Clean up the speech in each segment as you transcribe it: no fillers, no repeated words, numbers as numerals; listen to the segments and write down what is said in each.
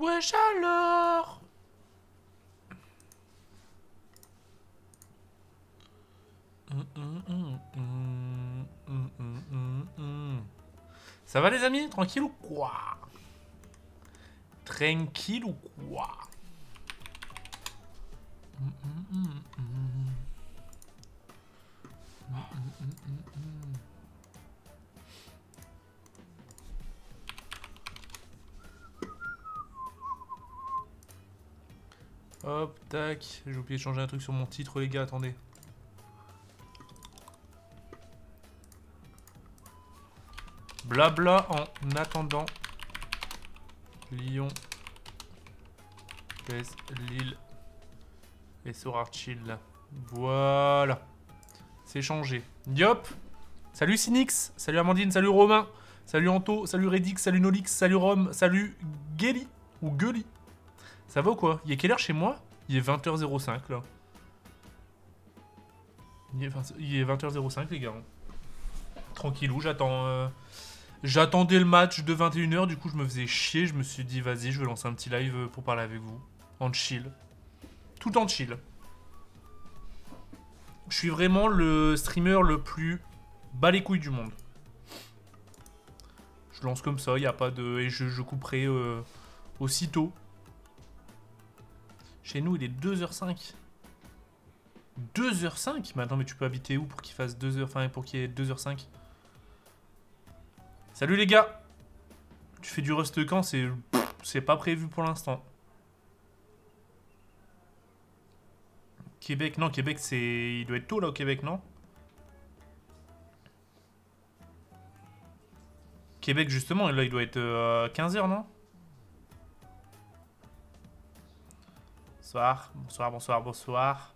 Wesh alors. Ça va les amis? Tranquille ou quoi? Tranquille ou quoi? Hop, tac. J'ai oublié de changer un truc sur mon titre, les gars, attendez. Blabla en attendant. Lyon. PS Lille. Et Sorarchill. Voilà. C'est changé. Yop. Salut Cynix. Salut Amandine. Salut Romain. Salut Anto. Salut Redix. Salut Nolix. Salut Rome. Salut Gelly. Ou Gully. Ça va ou quoi? Il est quelle heure chez moi? Il est 20h05 là. Il est 20h05 les gars. Tranquillou, j'attendais le match de 21h, du coup je me faisais chier, je me suis dit vas-y je vais lancer un petit live pour parler avec vous. En chill. Tout en chill. Je suis vraiment le streamer le plus bas les couilles du monde. Je lance comme ça, il n'y a pas de... Et je couperai aussitôt. Chez nous il est 2h05. 2h05? Mais attends, mais tu peux habiter où pour qu'il fasse 2h, enfin pour qu'il y ait 2h05? Salut les gars! Tu fais du Rust quand? C'est pas prévu pour l'instant. Québec, non, Québec c'est... Il doit être tôt là au Québec, non? Québec justement, là il doit être 15h, non? Bonsoir, bonsoir, bonsoir, bonsoir.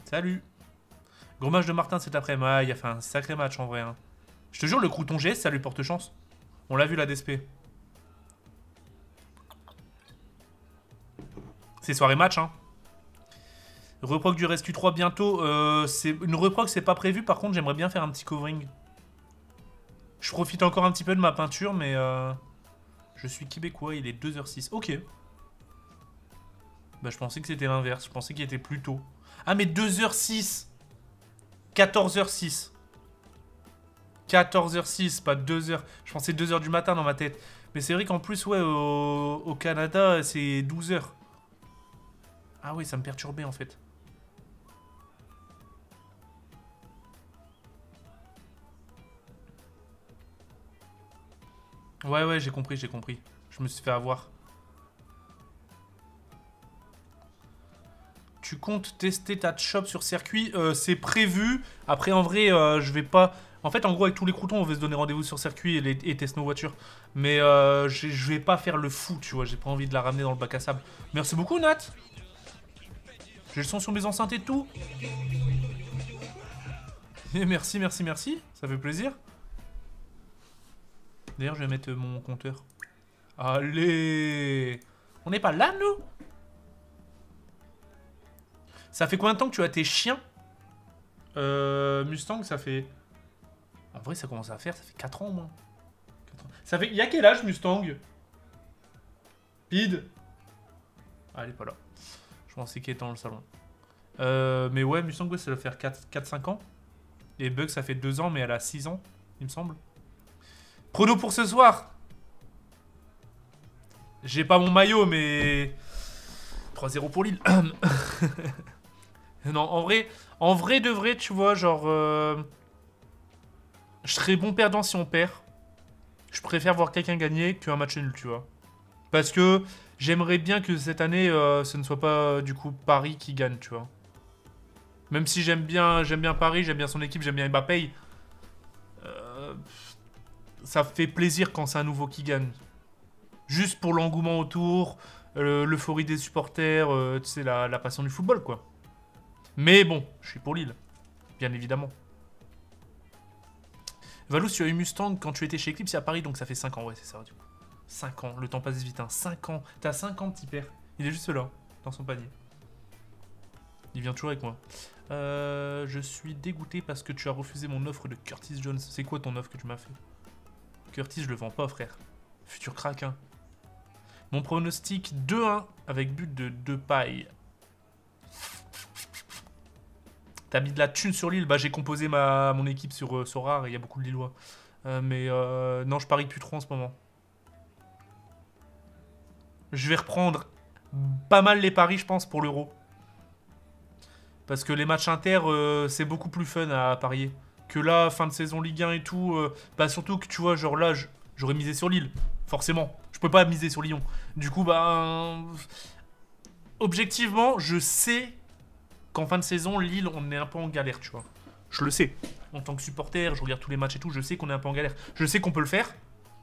Salut. Gros match de Martin cet après-midi. Ah, il a fait un sacré match en vrai. Hein. Je te jure, le crouton GS, ça lui porte chance. On l'a vu la DSP. C'est soirée match, hein. Reproc du Rescue 3 bientôt. Une reproc, c'est pas prévu. Par contre, j'aimerais bien faire un petit covering. Je profite encore un petit peu de ma peinture, mais je suis québécois. Il est 2h06. Ok. Bah, je pensais que c'était l'inverse. Je pensais qu'il était plus tôt. Ah, mais 2h06. 14h06. 14h06, pas 2h. Je pensais 2h du matin dans ma tête. Mais c'est vrai qu'en plus, ouais, au Canada, c'est 12h. Ah oui, ça me perturbait en fait. Ouais, ouais, j'ai compris, j'ai compris. Je me suis fait avoir. Tu comptes tester ta shop sur circuit? C'est prévu. Après, en vrai, je vais pas... En fait, en gros, avec tous les croutons, on va se donner rendez-vous sur circuit et tester nos voitures. Mais je vais pas faire le fou, tu vois. J'ai pas envie de la ramener dans le bac à sable. Merci beaucoup, Nat. J'ai le son sur mes enceintes et tout. Et merci, merci, merci. Ça fait plaisir. D'ailleurs, je vais mettre mon compteur. Allez. On n'est pas là, nous? Ça fait combien de temps que tu as tes chiens? Mustang, ça fait... En vrai, ça commence à faire, ça fait 4 ans au moins. 4 ans. Ça fait... Il y a quel âge, Mustang? Pid? Ah, elle est pas là. Je pensais qu'elle était dans le salon. Mais ouais, Mustang, ouais, ça doit faire 4-5 ans. Et Bug, ça fait 2 ans, mais elle a 6 ans, il me semble. Prono pour ce soir. J'ai pas mon maillot, mais... 3-0 pour Lille. Non, en vrai de vrai, tu vois, genre... Je serais bon perdant si on perd. Je préfère voir quelqu'un gagner qu'un match nul, tu vois. Parce que j'aimerais bien que cette année, ce ne soit pas, du coup, Paris qui gagne, tu vois. Même si j'aime bien Paris, j'aime bien son équipe, j'aime bien Mbappé. Ça fait plaisir quand c'est un nouveau qui gagne. Juste pour l'engouement autour, l'euphorie des supporters, tu sais, la passion du football, quoi. Mais bon, je suis pour Lille, bien évidemment. Valou, tu as eu Mustang quand tu étais chez Eclipse à Paris, donc ça fait 5 ans, ouais, c'est ça, du coup. 5 ans, le temps passe vite, hein. 5 ans. T'as 5 ans, petit père. Il est juste là, dans son panier. Il vient toujours avec moi. Je suis dégoûté parce que tu as refusé mon offre de Curtis Jones. C'est quoi ton offre que tu m'as fait? Curtis, je le vends pas, frère. Futur crack, hein. Mon pronostic 2-1 avec but de Depay. T'as mis de la thune sur Lille. Bah, j'ai composé mon équipe sur Sorare et il y a beaucoup de Lillois. Mais non, je parie plus trop en ce moment. Je vais reprendre pas mal les paris, je pense, pour l'Euro. Parce que les matchs inter, c'est beaucoup plus fun à parier. Que là, fin de saison Ligue 1 et tout. Bah, surtout que tu vois, genre là, j'aurais misé sur Lille. Forcément. Je peux pas miser sur Lyon. Du coup, bah. Objectivement, je sais qu'en fin de saison, Lille, on est un peu en galère, tu vois. Je le sais. En tant que supporter, je regarde tous les matchs et tout, je sais qu'on est un peu en galère. Je sais qu'on peut le faire.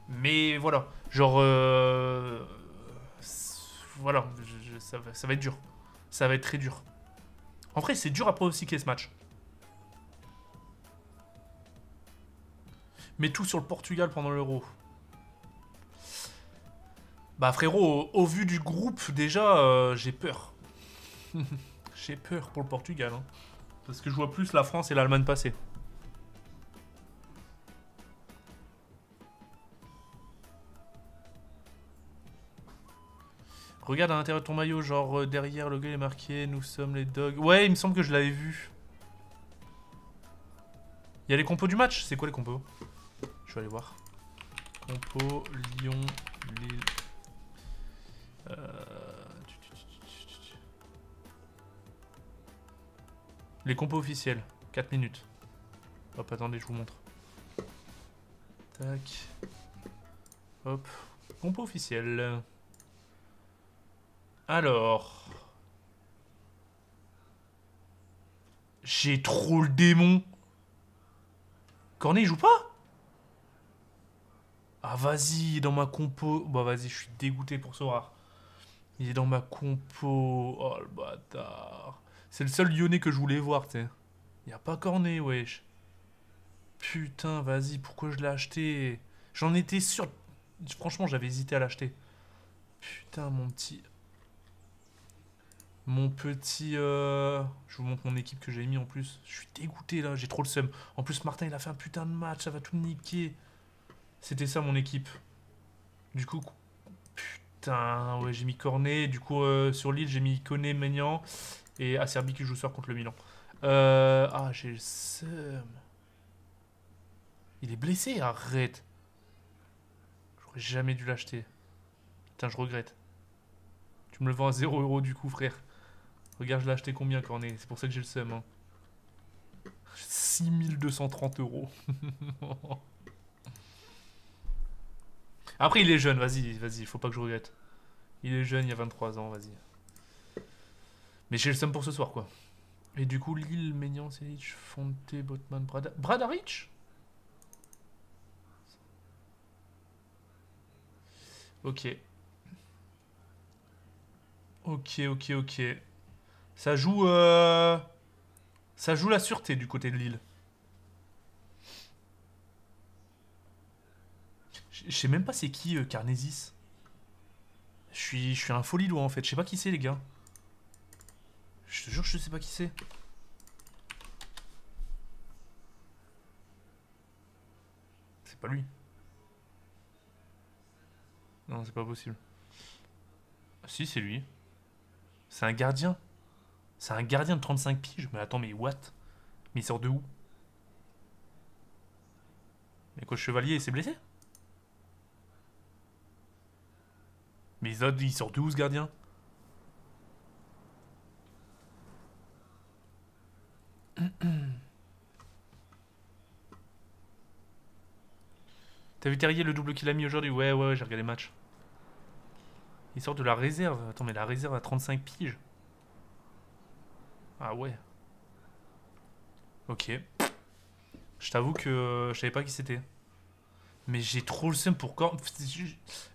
Mais voilà. Genre. Voilà. Ça va être dur. Ça va être très dur. En vrai, c'est dur à pronostiquer ce match. Mais tout sur le Portugal pendant l'Euro. Bah frérot, au vu du groupe, déjà, j'ai peur. J'ai peur pour le Portugal. Hein. Parce que je vois plus la France et l'Allemagne passer. Regarde à l'intérieur de ton maillot, genre derrière le gars est marqué, nous sommes les dogs. Ouais, il me semble que je l'avais vu. Il y a les compos du match. C'est quoi les compos? Je vais aller voir. Compo, Lyon, Lille. Les compos officiels. 4 minutes. Hop, attendez, je vous montre. Tac. Hop. Compo officiel. Alors. J'ai trop le démon. Cornet, il joue pas? Ah, vas-y, dans ma compo. Bah, vas-y, je suis dégoûté pour Sorare. Il est dans ma compo. Oh, le bâtard. C'est le seul Lyonnais que je voulais voir, tu sais. Y a pas Cornet, wesh. Putain, vas-y, pourquoi je l'ai acheté? J'en étais sûr. Franchement, j'avais hésité à l'acheter. Putain, mon petit... Je vous montre mon équipe que j'ai mis en plus. Je suis dégoûté, là. J'ai trop le seum. En plus, Martin, il a fait un putain de match. Ça va tout niquer. C'était ça, mon équipe. Du coup... Putain, ouais, j'ai mis Cornet. Du coup, sur Lille, j'ai mis Koné, Maignan. Et Acerbi qui joue ce soir contre le Milan. Ah, j'ai le seum. Il est blessé, arrête. J'aurais jamais dû l'acheter. Putain, je regrette. Tu me le vends à 0 € du coup, frère. Regarde, je l'ai acheté combien, Cornet? C'est pour ça que j'ai le seum. Hein. 6230 €. Après, il est jeune, vas-y, vas-y, faut pas que je regrette. Il est jeune, il y a 23 ans, vas-y. Mais j'ai le seum pour ce soir, quoi. Et du coup, Lille, Maignan, Selic, Fonte, Botman, Bradaric. Ok. Ok, ok, ok. Ça joue la sûreté du côté de Lille. Je sais même pas c'est qui Carnesis. Je suis un faux Lillois en fait. Je sais pas qui c'est les gars. Je te jure je sais pas qui c'est. C'est pas lui. Non, c'est pas possible. Ah, si, c'est lui. C'est un gardien. C'est un gardien de 35 piges. Mais attends, mais what? Mais il sort de où? Mais quoi, Chevalier, il s'est blessé? Mais il sort de où ce gardien? T'as vu Terrier le double qu'il a mis aujourd'hui? Ouais, ouais, ouais, j'ai regardé le match. Il sort de la réserve. Attends, mais la réserve à 35 piges. Ah ouais. Ok. Je t'avoue que je savais pas qui c'était. Mais j'ai trop le seum pour Cornet.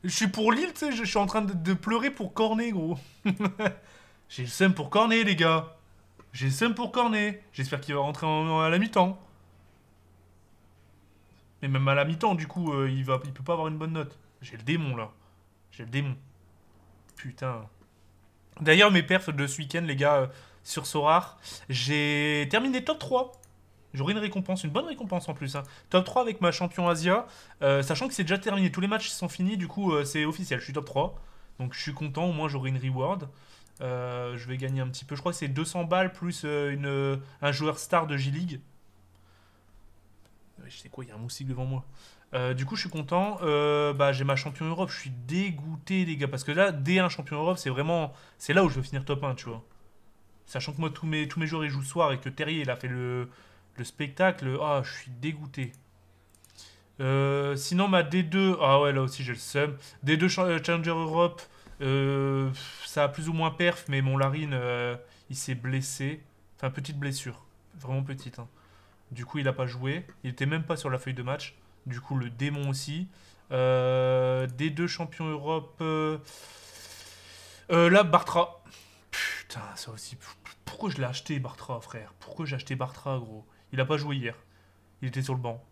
Je suis pour Lille, tu sais, je suis en train de pleurer pour Cornet, gros. J'ai le seum pour Cornet, les gars. J'ai le seum pour Cornet. J'espère qu'il va rentrer à la mi-temps. Mais même à la mi-temps, du coup, il peut pas avoir une bonne note. J'ai le démon, là. J'ai le démon. Putain. D'ailleurs, mes perfs de ce week-end, les gars, sur Sorare, j'ai terminé top 3. J'aurai une récompense, une bonne récompense en plus. Hein. Top 3 avec ma champion Asia, sachant que c'est déjà terminé. Tous les matchs sont finis, du coup c'est officiel, je suis top 3. Donc je suis content, au moins j'aurai une reward. Je vais gagner un petit peu, je crois que c'est 200 balles plus un joueur star de J-League. Je sais quoi, il y a un moustique devant moi. Du coup, je suis content. Bah, j'ai ma champion Europe. Je suis dégoûté, les gars. Parce que là, D1 champion Europe, c'est vraiment. C'est là où je veux finir top 1, tu vois. Sachant que moi, tous mes joueurs, ils jouent ce soir et que Terrier, il a fait le spectacle. Ah, je suis dégoûté. Sinon, ma D2. Ah ouais, là aussi, j'ai le seum. D2 Challenger Europe. Ça a plus ou moins perf, mais mon Larine, il s'est blessé. Enfin, petite blessure. Vraiment petite, hein. Du coup, il n'a pas joué. Il était même pas sur la feuille de match. Du coup, le démon aussi. D2 champion Europe. Là, Bartra. Putain, ça aussi. Pourquoi je l'ai acheté, Bartra, frère? Pourquoi j'ai acheté Bartra, gros? Il a pas joué hier. Il était sur le banc.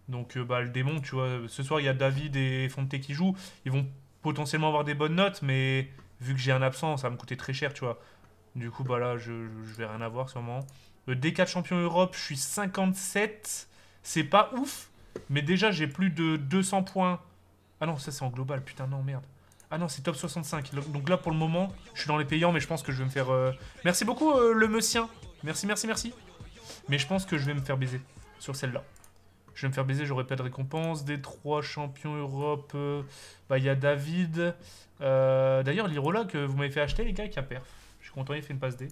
Donc, bah, le démon, tu vois. Ce soir, il y a David et Fonte qui jouent. Ils vont potentiellement avoir des bonnes notes, mais vu que j'ai un absent, ça va me coûter très cher, tu vois. Du coup, bah là, je vais rien avoir sûrement. D4 champion Europe, je suis 57. C'est pas ouf, mais déjà j'ai plus de 200 points. Ah non, ça c'est en global, putain, non, merde. Ah non, c'est top 65. Donc là, pour le moment, je suis dans les payants, mais je pense que je vais me faire... Merci beaucoup, le monsieur. Merci, merci, merci. Mais je pense que je vais me faire baiser sur celle-là. Je vais me faire baiser, j'aurai pas de récompense. D3 champion Europe, bah il y a David. D'ailleurs, l'Irola que vous m'avez fait acheter, les gars, qui a perf. Je suis content, il fait une passe D.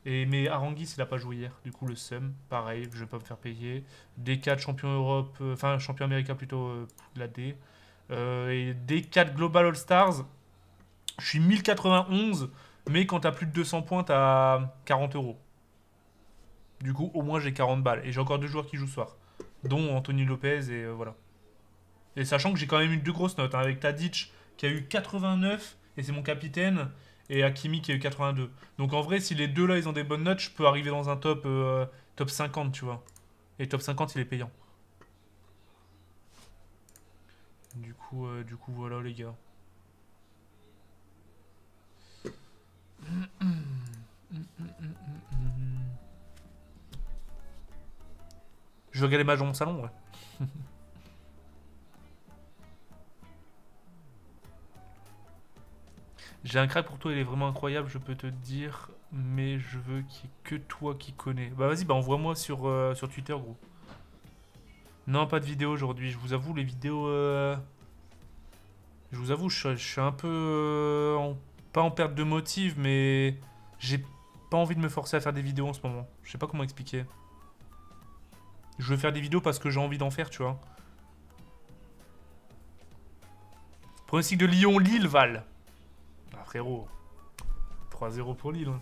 Mais Arangis, il a pas joué hier. Du coup, le seum, pareil, je vais pas me faire payer. D4 champion Europe, enfin champion américain plutôt, la D. Et D4 Global All Stars, je suis 1091, mais quand t'as plus de 200 points, t'as 40 euros. Du coup, au moins j'ai 40 balles. Et j'ai encore 2 joueurs qui jouent ce soir, dont Anthony Lopez, et voilà. Et sachant que j'ai quand même eu 2 grosses notes, hein, avec Tadic qui a eu 89, et c'est mon capitaine, et Hakimi qui a eu 82. Donc en vrai, si les deux là ils ont des bonnes notes, je peux arriver dans un top 50, tu vois. Et top 50, il est payant. Du coup, voilà les gars. Je vais regarder les matchs dans mon salon, ouais. J'ai un crack pour toi, il est vraiment incroyable, je peux te dire, mais je veux qu'il y ait que toi qui connais. Bah vas-y, bah envoie-moi sur Twitter, gros. Non, pas de vidéo aujourd'hui, je vous avoue, les vidéos... Je vous avoue, je suis un peu... pas en perte de motive, mais... J'ai pas envie de me forcer à faire des vidéos en ce moment. Je sais pas comment expliquer. Je veux faire des vidéos parce que j'ai envie d'en faire, tu vois. Pronostic de Lyon, Lille, Val. Ah frérot. 3-0 pour Lille. Hein.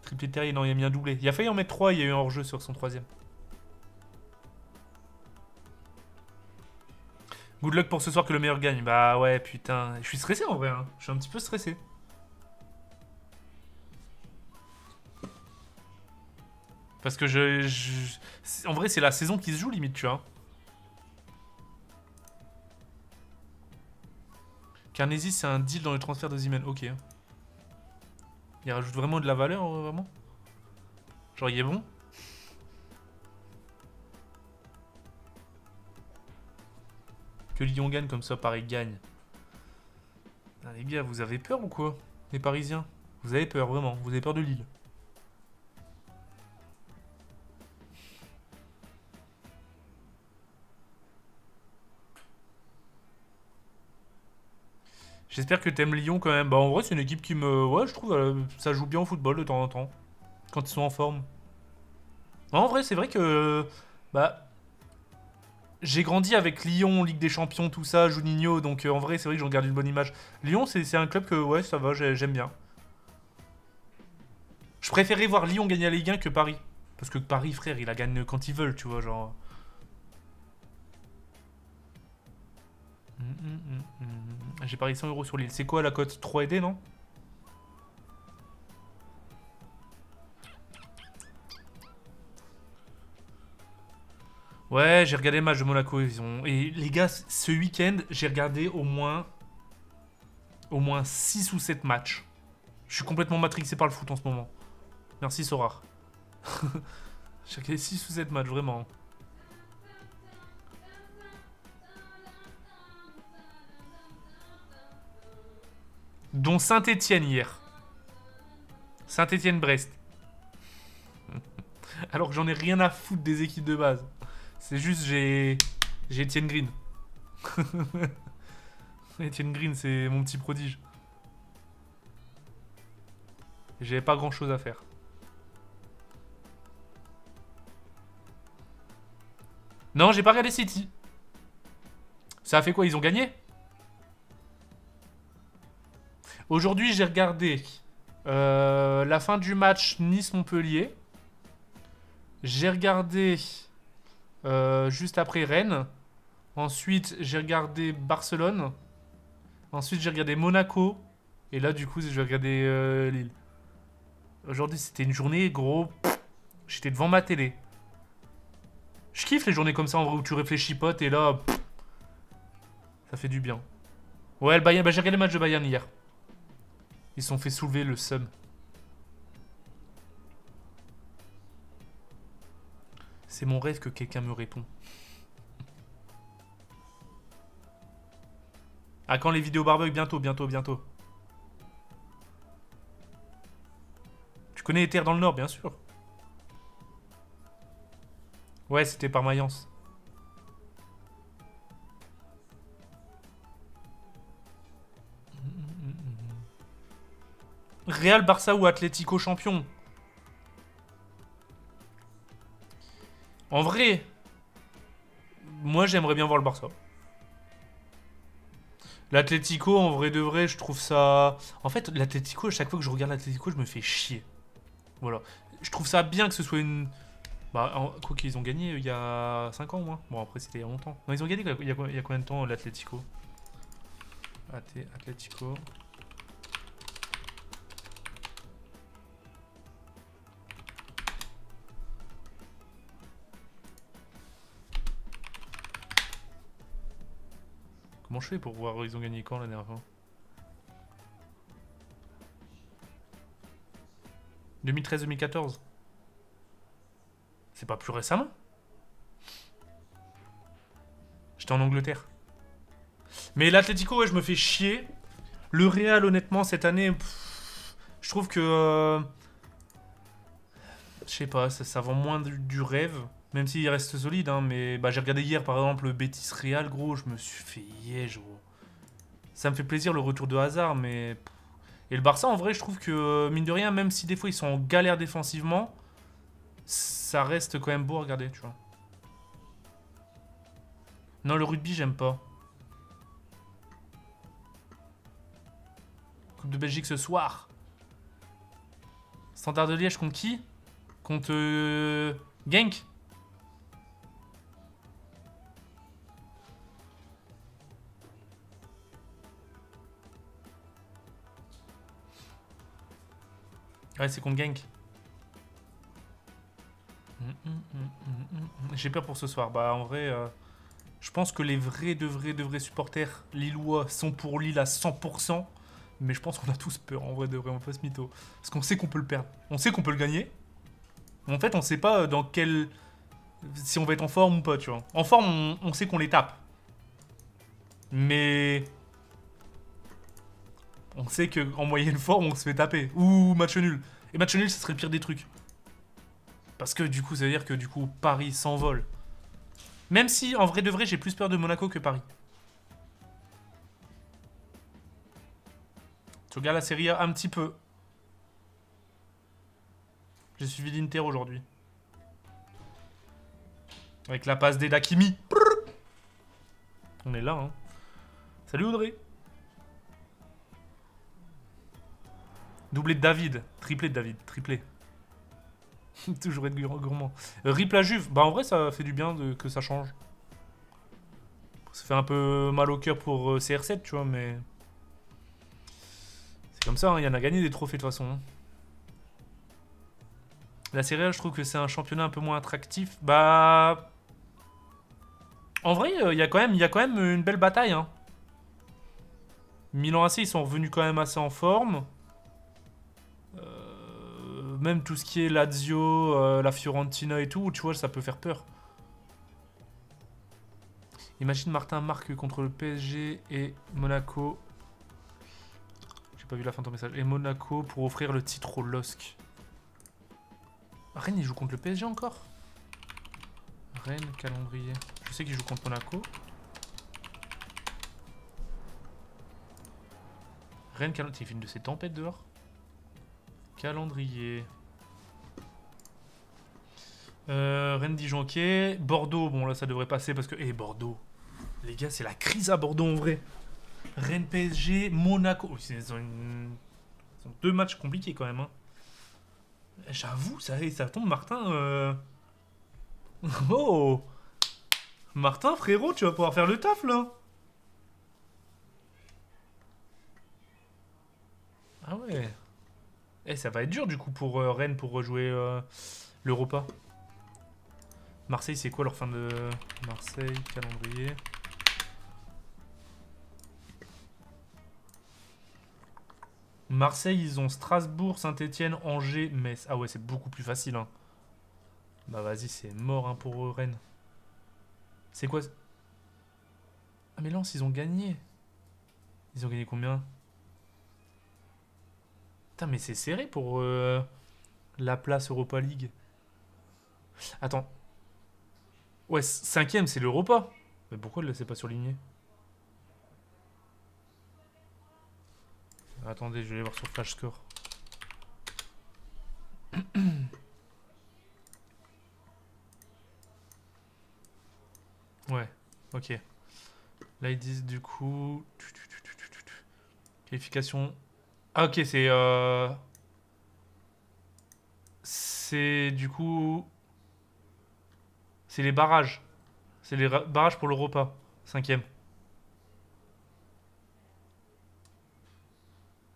Triplé Terrier, non, il a mis un doublé. Il a failli en mettre 3, il y a eu un hors-jeu sur son troisième. Good luck pour ce soir que le meilleur gagne. Bah ouais, putain. Je suis stressé en vrai. Hein. Je suis un petit peu stressé. Parce que en vrai, c'est la saison qui se joue limite, tu vois. Carnesis, c'est un deal dans le transfert de Zimen. Ok. Il rajoute vraiment de la valeur, vraiment. Genre, il est bon. Que Lyon gagne comme ça, Paris gagne. Ah, les gars, vous avez peur ou quoi? Les Parisiens? Vous avez peur, vraiment. Vous avez peur de Lille. J'espère que t'aimes Lyon quand même. Bah en vrai c'est une équipe qui me... Ouais je trouve ça joue bien au football de temps en temps. Quand ils sont en forme. En vrai c'est vrai que... Bah... J'ai grandi avec Lyon, Ligue des Champions, tout ça, Juninho. Donc en vrai c'est vrai que j'en garde une bonne image. Lyon c'est un club que ouais ça va, j'aime bien. Je préférais voir Lyon gagner la Ligue 1 que Paris. Parce que Paris frère il la gagne quand ils veulent tu vois genre... J'ai parié 100 € sur Lille. C'est quoi la cote? 3 D, non? Ouais, j'ai regardé le match de Monaco. Et les gars, ce week-end, j'ai regardé au moins 6 ou 7 matchs. Je suis complètement matrixé par le foot en ce moment. Merci Sorar. J'ai regardé 6 ou 7 matchs, vraiment. Dont Saint-Etienne hier. Saint-Etienne-Brest. Alors que j'en ai rien à foutre des équipes de base. C'est juste j'ai Etienne Green. Etienne Green, c'est mon petit prodige. J'avais pas grand chose à faire. Non, j'ai pas regardé City. Ça a fait quoi? Ils ont gagné? Aujourd'hui, j'ai regardé la fin du match Nice-Montpellier. J'ai regardé juste après Rennes. Ensuite, j'ai regardé Barcelone. Ensuite, j'ai regardé Monaco. Et là, du coup, j'ai regardé Lille. Aujourd'hui, c'était une journée, gros. J'étais devant ma télé. Je kiffe les journées comme ça, en vrai, où tu réfléchis pote. Et là, ça fait du bien. Ouais, le Bayern, bah, j'ai regardé le match de Bayern hier. Ils se sont fait soulever le seum. C'est mon rêve que quelqu'un me répond. À quand les vidéos barbecue? Bientôt, bientôt, bientôt. Tu connais les terres dans le Nord, bien sûr. Ouais, c'était par Mayence. Real, Barça ou Atlético champion? En vrai, moi j'aimerais bien voir le Barça. L'Atlético, en vrai de vrai, je trouve ça... En fait, l'Atlético, à chaque fois que je regarde l'Atlético, je me fais chier. Voilà. Je trouve ça bien que ce soit une... Bah, quoi qu'ils ont gagné il y a 5 ans au moins. Bon, après, c'était il y a longtemps. Non, ils ont gagné il y a combien de temps, l'Atlético? Atlético... Comment je fais pour voir ils ont gagné quand la dernière fois? 2013-2014. C'est pas plus récemment? J'étais en Angleterre. Mais l'Atlético, ouais, je me fais chier. Le Real, honnêtement, cette année, je trouve que... je sais pas, ça vend moins du rêve. Même s'il reste solide, hein, mais bah, j'ai regardé hier par exemple le Betis Real, gros, je me suis fait yège, gros. Ça me fait plaisir le retour de Hazard, mais... Et le Barça, en vrai, je trouve que, mine de rien, même si des fois ils sont en galère défensivement, ça reste quand même beau à regarder, tu vois. Non, le rugby, j'aime pas. Coupe de Belgique ce soir. Standard de Liège contre qui? Contre Genk. Ouais, c'est contre Genk. J'ai peur pour ce soir. Bah, en vrai, je pense que les de vrais supporters lillois sont pour Lille à 100%. Mais je pense qu'on a tous peur, en vrai, de vrai, on fait ce mytho. Parce qu'on sait qu'on peut le perdre. On sait qu'on peut le gagner. En fait, on sait pas dans quel... si on va être en forme ou pas, tu vois. En forme, on sait qu'on les tape. Mais... on sait qu'en moyenne forme, on se fait taper. Ou match nul. Et match nul, ça serait le pire des trucs. Parce que du coup, ça veut dire que du coup, Paris s'envole. Même si, en vrai de vrai, j'ai plus peur de Monaco que Paris. Tu regardes la série A un petit peu. J'ai suivi l'Inter aujourd'hui. Avec la passe d'Edakimi. On est là, hein. Salut Audrey. Doublé de David. Triplé de David. Triplé. Toujours être gourmand. Rip la Juve. Bah en vrai, ça fait du bien que ça change. Ça fait un peu mal au cœur pour CR7, tu vois, mais... c'est comme ça, hein. Il y en a gagné des trophées de toute façon. Hein. La Serie A, je trouve que c'est un championnat un peu moins attractif. Bah... en vrai, il y a quand même une belle bataille. Hein. Milan AC, ils sont revenus quand même assez en forme. même tout ce qui est Lazio, la Fiorentina et tout, tu vois, ça peut faire peur. Imagine Martin marque contre le PSG et Monaco. J'ai pas vu la fin de ton message. Et Monaco pour offrir le titre au LOSC. Rennes, il joue contre le PSG encore? Rennes, calendrier. Je sais qu'il joue contre Monaco. Rennes, calendrier. Il fait une de ces tempêtes dehors. Calendrier. Rennes, Dijon, ok. Bordeaux, bon là ça devrait passer parce que... Eh, Bordeaux. Les gars, c'est la crise à Bordeaux en vrai. Rennes, PSG, Monaco. Oh, ils ont deux matchs compliqués quand même. Hein. J'avoue, ça tombe, Martin. Oh, Martin, frérot, tu vas pouvoir faire le taf là. Ah ouais. Eh, ça va être dur du coup pour Rennes pour rejouer l'Europa. Marseille, c'est quoi leur fin de... Marseille, calendrier. Marseille, ils ont Strasbourg, Saint-Etienne, Angers, Metz. Ah ouais, c'est beaucoup plus facile. Hein. Bah vas-y, c'est mort hein, pour Rennes. C'est quoi? Ah mais Lens, ils ont gagné. Ils ont gagné combien? Putain, mais c'est serré pour la place Europa League. Attends. Ouais, cinquième, c'est l'Europa. Mais pourquoi il ne s'est pas surligné? Attendez, je vais aller voir sur Flash Score. Ouais, ok. Là, ils disent du coup... Qualification... Ah, ok, c'est... C'est du coup... C'est les barrages. C'est les barrages pour l'Europa. Cinquième.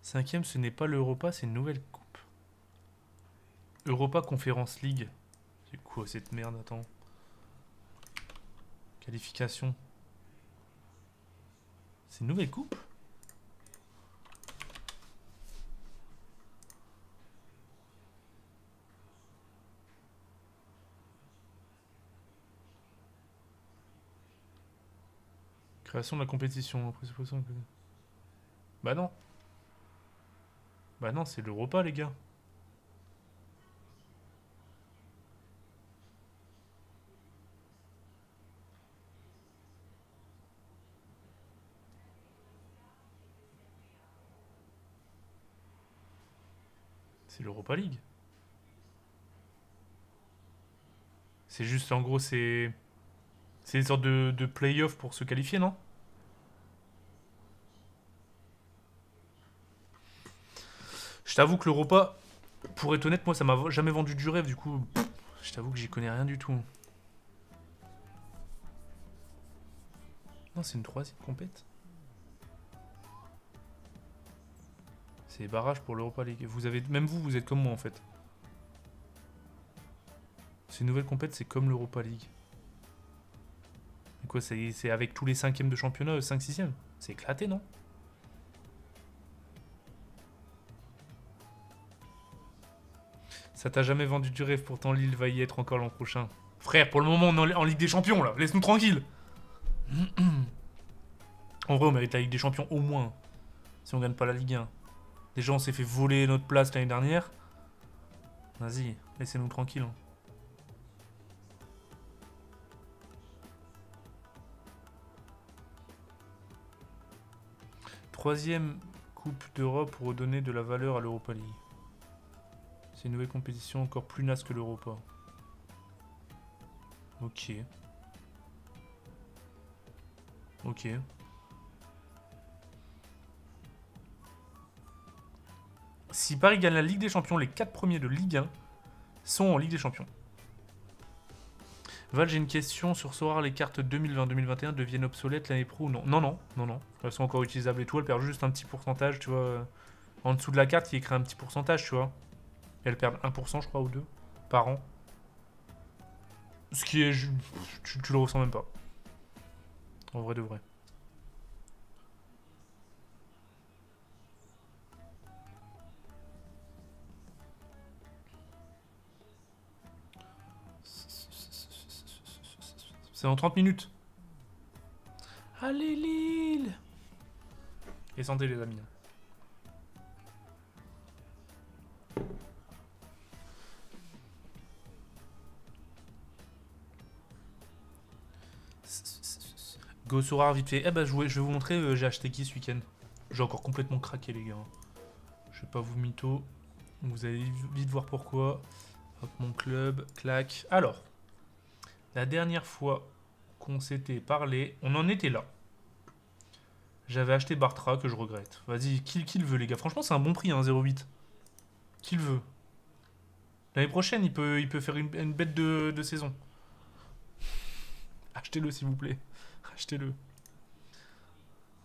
Cinquième, ce n'est pas l'Europa, c'est une nouvelle coupe. Europa Conference League. C'est quoi cette merde, attends. Qualification. C'est une nouvelle coupe? Création de la compétition. Bah non. Bah non, c'est l'Europa, les gars. C'est l'Europa League. C'est juste, en gros, c'est... C'est une sorte de play-off pour se qualifier, non? Je t'avoue que l'Europa, pour être honnête, moi, ça m'a jamais vendu du rêve, du coup... Je t'avoue que j'y connais rien du tout. Non, c'est une troisième compète. C'est les barrages pour l'Europa League. Vous avez... Même vous, vous êtes comme moi, en fait. C'est une nouvelle compète, c'est comme l'Europa League. Mais quoi, c'est avec tous les cinquièmes de championnat, 5-6e. C'est éclaté, non? Ça t'a jamais vendu du rêve, pourtant Lille va y être encore l'an prochain. Frère, pour le moment, on est en Ligue des Champions, là. Laisse-nous tranquille. En vrai, on mérite la Ligue des Champions au moins. Si on gagne pas la Ligue 1. Déjà, on s'est fait voler notre place l'année dernière. Vas-y, laissez-nous tranquille. Hein. Troisième Coupe d'Europe pour redonner de la valeur à l'Europa League. C'est une nouvelle compétition encore plus naze que l'Europa. Ok. Ok. Si Paris gagne la Ligue des Champions, les 4 premiers de Ligue 1 sont en Ligue des Champions. Val, j'ai une question sur Sorare, les cartes 2020-2021 deviennent obsolètes l'année pro ou non? Non, non, non, non. Elles sont encore utilisables et tout, elles perdent juste un petit pourcentage, tu vois. En dessous de la carte, il écrit un petit pourcentage, tu vois. Elles perdent 1%, je crois, ou 2 par an. Ce qui est... Tu le ressens même pas. En vrai de vrai. C'est dans 30 minutes. Allez, Lille. Et santé, les amis. Go Sorar vite fait. Eh ben, je vais vous montrer, j'ai acheté qui ce week-end. J'ai encore complètement craqué, les gars. Je vais pas vous mytho. Vous allez vite voir pourquoi. Hop, mon club, clac. Alors, la dernière fois qu'on s'était parlé, on en était là. J'avais acheté Bartra, que je regrette. Vas-y, qui le veut, les gars? Franchement, c'est un bon prix, hein, 0,8. Qui le veut? L'année prochaine, il peut faire une bête de saison. Achetez-le, s'il vous plaît. Achetez-le.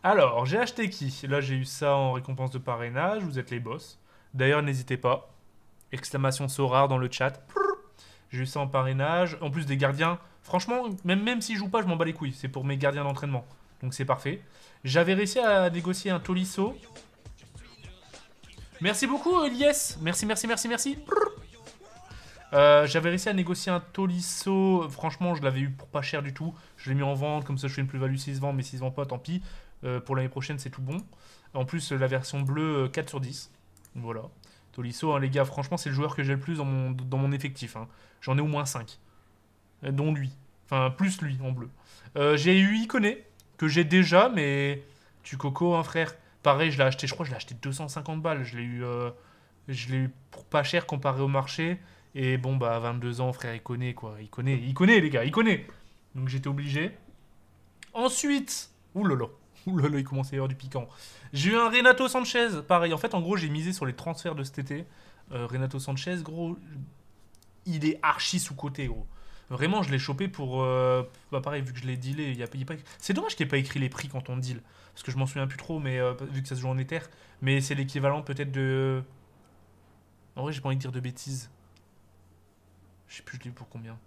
Alors, j'ai acheté qui? Là, j'ai eu ça en récompense de parrainage. Vous êtes les boss. D'ailleurs, n'hésitez pas. Exclamation Sorar dans le chat. J'ai eu ça en parrainage. En plus des gardiens. Franchement, même si je joue pas, je m'en bats les couilles. C'est pour mes gardiens d'entraînement. Donc c'est parfait. J'avais réussi à négocier un Tolisso. Merci beaucoup, Elias. Merci. J'avais réussi à négocier un Tolisso. Franchement, je l'avais eu pour pas cher du tout. Je l'ai mis en vente. Comme ça, je fais une plus-value s'il se vend. Mais s'il se vend pas, tant pis. Pour l'année prochaine, c'est tout bon. En plus, la version bleue, 4 sur 10. Voilà. Tolisso, hein, les gars, franchement, c'est le joueur que j'ai le plus dans mon effectif. Hein. J'en ai au moins 5. Dont lui. Enfin, plus lui, en bleu. J'ai eu Iconé, que j'ai déjà, mais... Tu coco, hein, frère. Pareil, je l'ai acheté, je crois que je l'ai acheté 250 balles. Je l'ai eu pour pas cher comparé au marché. Et bon, bah, à 22 ans, frère, Iconé, quoi. Iconé, les gars, Iconé. Donc, j'étais obligé. Ensuite... Ouh là là. Ouh là là, il commence à y avoir du piquant. J'ai eu un Renato Sanchez, pareil. En fait, en gros, j'ai misé sur les transferts de cet été. Renato Sanchez, gros, il est archi sous-coté, gros. Vraiment, je l'ai chopé pour... bah pareil, vu que je l'ai dealé, y a pas... C'est dommage qu'il n'y ait pas écrit les prix quand on deal. Parce que je m'en souviens plus trop, mais vu que ça se joue en Ether. Mais c'est l'équivalent peut-être de... En vrai, j'ai pas envie de dire de bêtises. Je sais plus, je l'ai eu pour combien.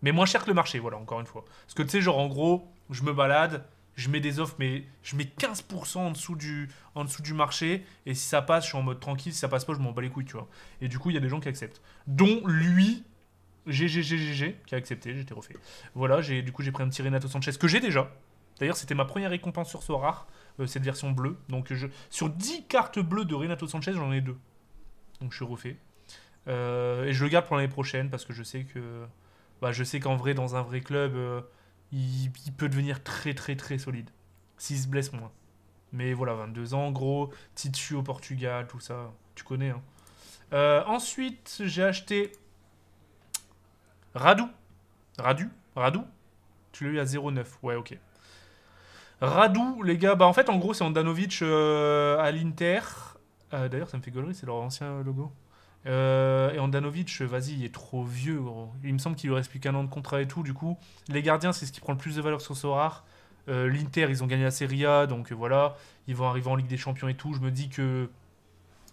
Mais moins cher que le marché, voilà, encore une fois. Parce que tu sais, genre, en gros, je me balade... Je mets des offres, mais je mets 15% en dessous du marché. Et si ça passe, je suis en mode tranquille. Si ça passe pas, je m'en bats les couilles, tu vois. Et du coup, il y a des gens qui acceptent. Dont lui, GGGGG, qui a accepté, j'étais refait. Voilà, du coup, j'ai pris un petit Renato Sanchez que j'ai déjà. D'ailleurs, c'était ma première récompense sur Sorar, cette version bleue. Donc, sur 10 cartes bleues de Renato Sanchez, j'en ai 2. Donc, je suis refait. Et je le garde pour l'année prochaine parce que je sais que... Bah, je sais qu'en vrai, dans un vrai club... il peut devenir très solide. S'il se blesse moins. Mais voilà, 22 ans, gros. Titu au Portugal, tout ça. Tu connais, hein. Ensuite, j'ai acheté... Radu. Tu l'as eu à 0,9. Ouais, ok. Radu, les gars. Bah, en fait, en gros, c'est Andanovic à l'Inter. D'ailleurs, ça me fait gaulerie, c'est leur ancien logo. Et Andanovic, vas-y, il est trop vieux, gros. Il me semble qu'il lui reste plus qu'un an de contrat et tout. Du coup, les gardiens, c'est ce qui prend le plus de valeur sur Sorar. L'Inter, ils ont gagné la Serie A, donc voilà. Ils vont arriver en Ligue des Champions et tout. Je me dis que...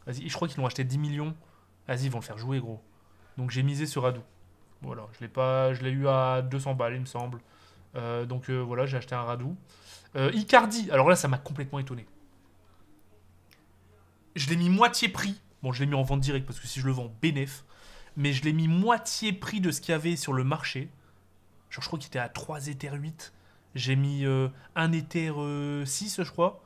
Vas-y, je crois qu'ils l'ont acheté 10 millions. Vas-y, ils vont le faire jouer, gros. Donc j'ai misé sur Radu. Voilà, je l'ai eu à 200 balles, il me semble. Donc voilà, j'ai acheté un Radu. Icardi, alors là, ça m'a complètement étonné. Je l'ai mis moitié prix. Bon, je l'ai mis en vente directe parce que si je le vends, bénéf. Mais je l'ai mis moitié prix de ce qu'il y avait sur le marché. Genre, je crois qu'il était à 3 Ether 8. J'ai mis 1 Ether 6, je crois.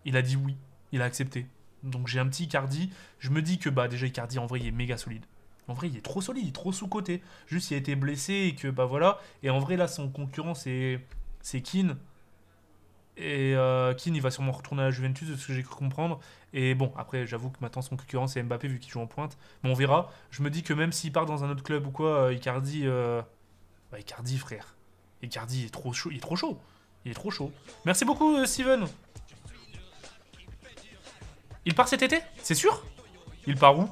Il a dit oui. Il a accepté. Donc j'ai un petit Icardi. Je me dis que bah déjà Icardi, en vrai, il est méga solide. En vrai, il est trop solide, il est trop sous-coté. Juste, il a été blessé et que bah voilà. Et en vrai, là, son concurrent, c'est Keane. Et Keane, il va sûrement retourner à la Juventus, de ce que j'ai cru comprendre. Et bon, après, j'avoue que maintenant, son concurrent, c'est Mbappé, vu qu'il joue en pointe. Mais on verra. Je me dis que même s'il part dans un autre club ou quoi, Icardi... Bah, Icardi, frère. Icardi, il est trop chaud. Il est trop chaud. Il est trop chaud. Merci beaucoup, Steven. Il part cet été? C'est sûr? Il part où?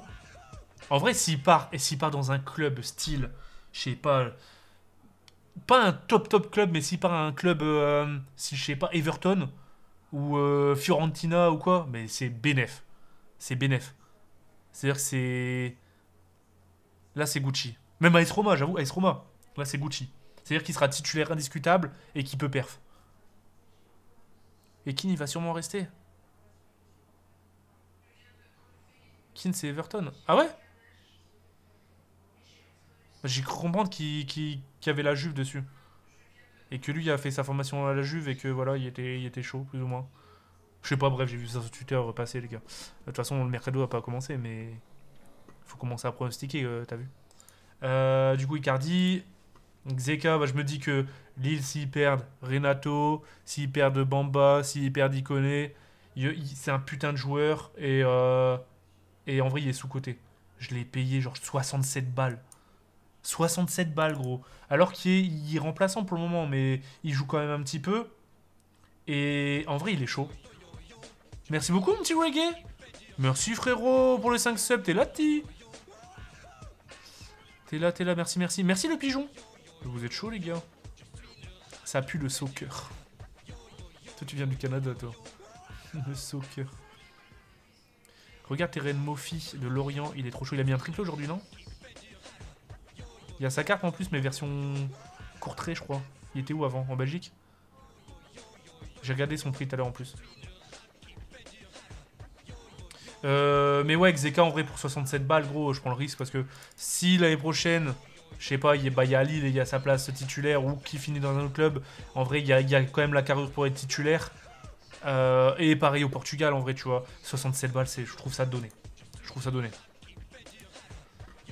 En vrai, s'il part dans un club style, je sais pas un top club, mais s'il part à un club, si je sais pas, Everton ou Fiorentina ou quoi, mais c'est bénef. C'est bénef. C'est-à-dire que c'est... Là, c'est Gucci. Même AS Roma, j'avoue, AS Roma. Là, c'est Gucci. C'est-à-dire qu'il sera titulaire indiscutable et qu'il peut perf. Et Keane, il va sûrement rester. Keane, c'est Everton. Ah ouais? J'ai cru comprendre qu'il y avait la Juve dessus. Et que lui a fait sa formation à la Juve et que voilà, il était chaud, plus ou moins. Je sais pas, bref, j'ai vu ça sur Twitter repasser, les gars. De toute façon, le mercado a pas commencé, mais faut commencer à pronostiquer, t'as vu. Du coup, Icardi, Xeka, bah, je me dis que Lille, s'ils perdent Renato, s'ils perdent Bamba, s'ils perdent Iconé, c'est un putain de joueur et en vrai, il est sous-coté. Je l'ai payé genre 67 balles. 67 balles, gros. Alors qu'il est remplaçant pour le moment, mais il joue quand même un petit peu. Et en vrai, il est chaud. Merci beaucoup, mon petit reggae. Merci, frérot, pour les 5 subs. T'es là, petit. T'es là, merci, merci. Merci, le pigeon. Vous êtes chaud, les gars. Ça pue le soccer. Toi, tu viens du Canada, toi. Le soccer. Regarde Terren Mofi de Lorient. Il est trop chaud. Il a mis un triplé aujourd'hui, non? Il y a sa carte en plus, mais version courtrait, je crois. Il était où avant? En Belgique? J'ai regardé son prix tout à l'heure en plus. Mais ouais, Xeka en vrai pour 67 balles, gros, je prends le risque parce que si l'année prochaine, je sais pas, il y a Lille et il y a sa place titulaire ou qui finit dans un autre club, en vrai, il y a quand même la carrure pour être titulaire. Et pareil au Portugal, en vrai, tu vois. 67 balles, je trouve ça donné. Je trouve ça donné.